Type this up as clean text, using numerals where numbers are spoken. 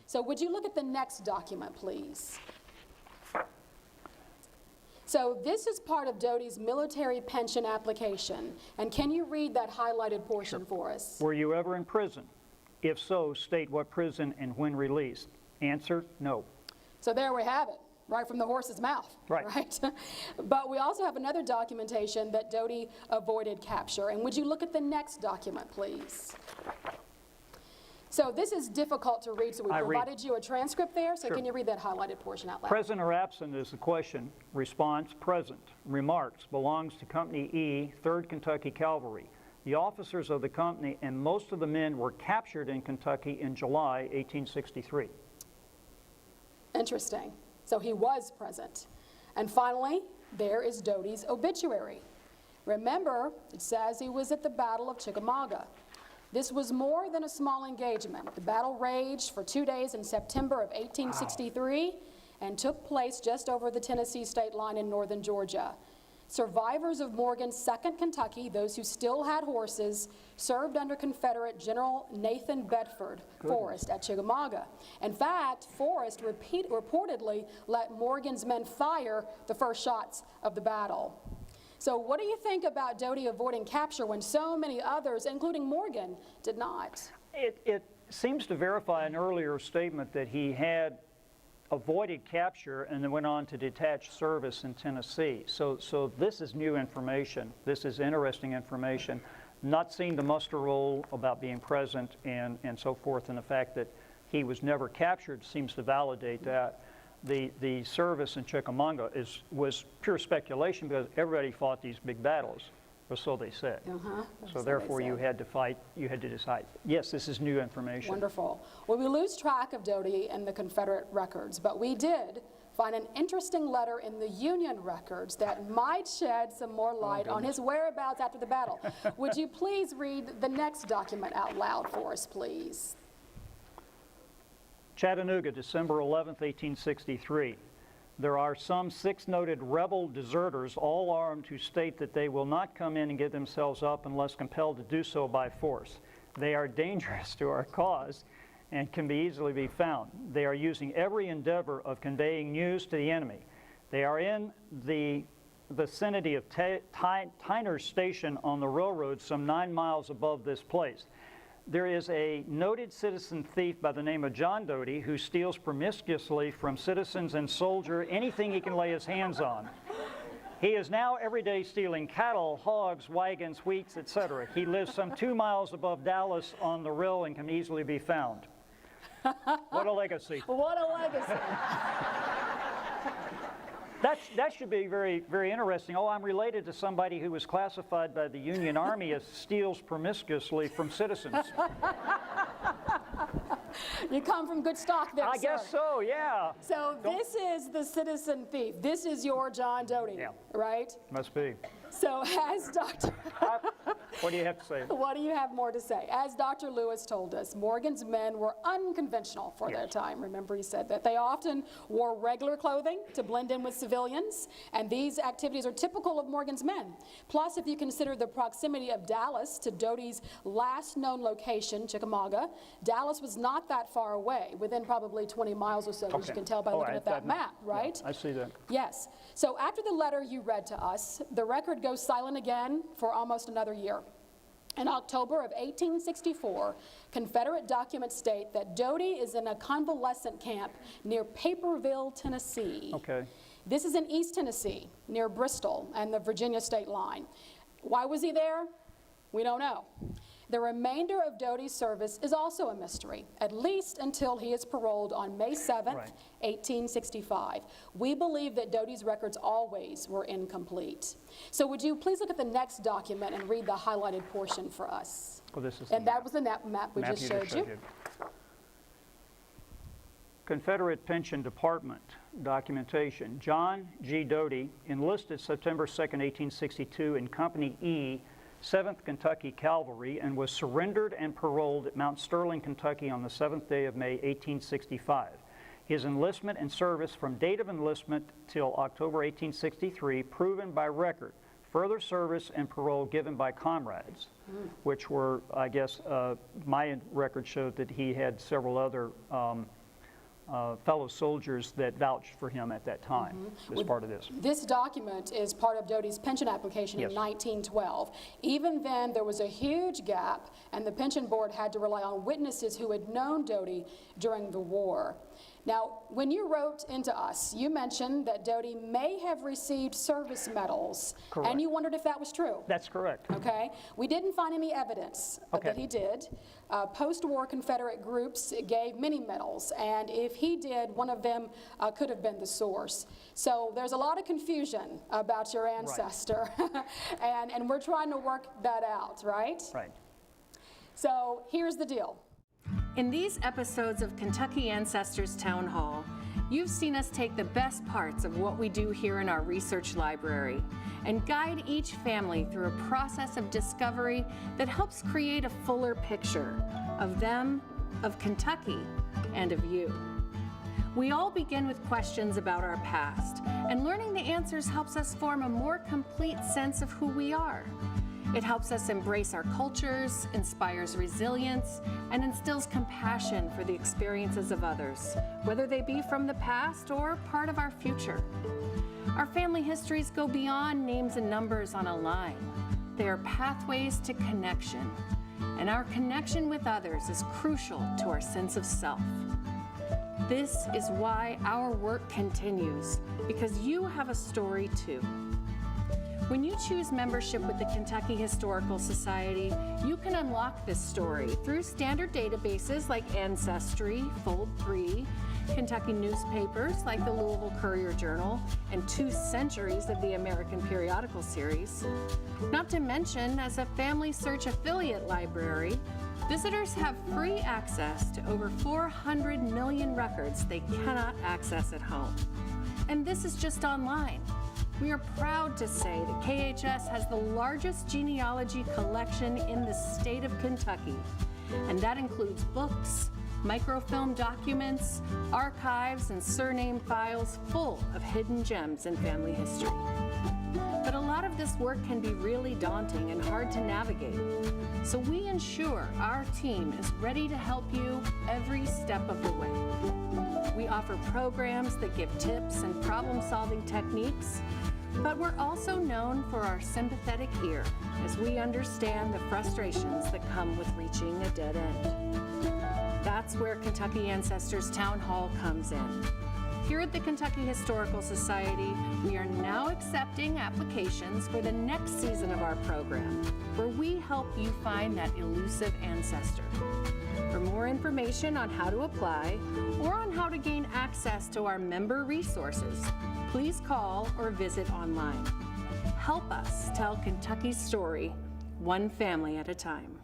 So would you look at the next document, please? So this is part of Doty's military pension application. And can you read that highlighted portion for us? Were you ever in prison? If so, state what prison and when released. Answer, no. So there we have it, right from the horse's mouth, right? But we also have another documentation that Doty avoided capture. And would you look at the next document, please? So this is difficult to read, so we provided you a transcript there, so can you read that highlighted portion out loud? Present or absent is the question. Response, present. Remarks, belongs to Company E, 3rd Kentucky Cavalry. The officers of the company and most of the men were captured in Kentucky in July 1863. Interesting. So he was present. And finally, there is Doty's obituary. Remember, it says he was at the Battle of Chickamauga. This was more than a small engagement. The battle raged for 2 days in September of 1863 and took place just over the Tennessee state line in northern Georgia. Survivors of Morgan's 2nd Kentucky, those who still had horses, served under Confederate General Nathan Bedford Forrest at Chickamauga. In fact, Forrest reportedly let Morgan's men fire the first shots of the battle. So what do you think about Doty avoiding capture when so many others, including Morgan, did not? It seems to verify an earlier statement that he had avoided capture and then went on to detached service in Tennessee. So this is new information. This is interesting information. Not seeing the muster roll about being present and so forth, and the fact that he was never captured seems to validate that. The service in Chickamauga was pure speculation because everybody fought these big battles, or so they said. So therefore you had to fight, you had to decide. Yes, this is new information. Wonderful. Well, we lose track of Doty in the Confederate records, but we did find an interesting letter in the Union records that might shed some more light on his whereabouts after the battle. Would you please read the next document out loud for us, please? Chattanooga, December 11th, 1863. There are some 6 noted rebel deserters, all armed, who state that they will not come in and give themselves up unless compelled to do so by force. They are dangerous to our cause and can be easily be found. They are using every endeavor of conveying news to the enemy. They are in the vicinity of Tyner's Station on the railroad some 9 miles above this place. There is a noted citizen thief by the name of John Doty who steals promiscuously from citizens and soldiers anything he can lay his hands on. He is now every day stealing cattle, hogs, wagons, wheats, etc. He lives some 2 miles above Dallas on the rill and can easily be found. What a legacy. What a legacy. That should be very, very interesting. Oh, I'm related to somebody who was classified by the Union Army as steals promiscuously from citizens. You come from good stock there, I guess so, yeah. So this is the citizen thief. This is your John Doty, right? Must be. So as Dr. What do you have to say? What do you have more to say? As Dr. Lewis told us, Morgan's men were unconventional for their time. Remember, he said that they often wore regular clothing to blend in with civilians, and these activities are typical of Morgan's men. Plus, if you consider the proximity of Dallas to Doty's last known location, Chickamauga, Dallas was not that far away, within probably 20 miles or so, as you can tell by looking at that map, right? Yeah, I see that. Yes. So after the letter you read to us, the record goes silent again for almost another year. In October of 1864, Confederate documents state that Doty is in a convalescent camp near Paperville, Tennessee. Okay. This is in East Tennessee, near Bristol and the Virginia state line. Why was he there? We don't know. The remainder of Doty's service is also a mystery, at least until he is paroled on May 7th, 1865. We believe that Doty's records always were incomplete. So would you please look at the next document and read the highlighted portion for us? Well, this is and that was the map we just showed you. Confederate Pension Department documentation. John G. Doty enlisted September 2nd, 1862 in Company E, 7th Kentucky Cavalry, and was surrendered and paroled at Mount Sterling, Kentucky on the 7th day of May, 1865. His enlistment and service from date of enlistment till October 1863 proven by record. Further service and parole given by comrades, which were, I guess, my record showed that he had several other fellow soldiers that vouched for him at that time as part of this. This document is part of Doty's pension application in Yes. 1912. Even then, there was a huge gap, and the pension board had to rely on witnesses who had known Doty during the war. Now, when you wrote into us, you mentioned that Doty may have received service medals, Correct. and you wondered if that was true. That's correct. Okay, we didn't find any evidence Okay. that he did. Post-war Confederate groups gave many medals, and if he did, one of them could have been the source. So there's a lot of confusion about your ancestor, and we're trying to work that out, right? Right. So here's the deal. In these episodes of Kentucky Ancestors Town Hall, you've seen us take the best parts of what we do here in our research library and guide each family through a process of discovery that helps create a fuller picture of them, of Kentucky, and of you. We all begin with questions about our past, and learning the answers helps us form a more complete sense of who we are. It helps us embrace our cultures, inspires resilience, and instills compassion for the experiences of others, whether they be from the past or part of our future. Our family histories go beyond names and numbers on a line. They are pathways to connection, and our connection with others is crucial to our sense of self. This is why our work continues, because you have a story too. When you choose membership with the Kentucky Historical Society, you can unlock this story through standard databases like Ancestry, Fold 3, Kentucky newspapers like the Louisville Courier-Journal, and 2 centuries of the American Periodical Series. Not to mention, as a Family Search affiliate library, visitors have free access to over 400 million records they cannot access at home. And this is just online. We are proud to say that KHS has the largest genealogy collection in the state of Kentucky, and that includes books, microfilm documents, archives, and surname files full of hidden gems in family history. But a lot of this work can be really daunting and hard to navigate, so we ensure our team is ready to help you every step of the way. We offer programs that give tips and problem-solving techniques, but we're also known for our sympathetic ear as we understand the frustrations that come with reaching a dead end. That's where Kentucky Ancestors Town Hall comes in. Here at the Kentucky Historical Society, we are now accepting applications for the next season of our program, where we help you find that elusive ancestor. For more information on how to apply or on how to gain access to our member resources, please call or visit online. Help us tell Kentucky's story, one family at a time.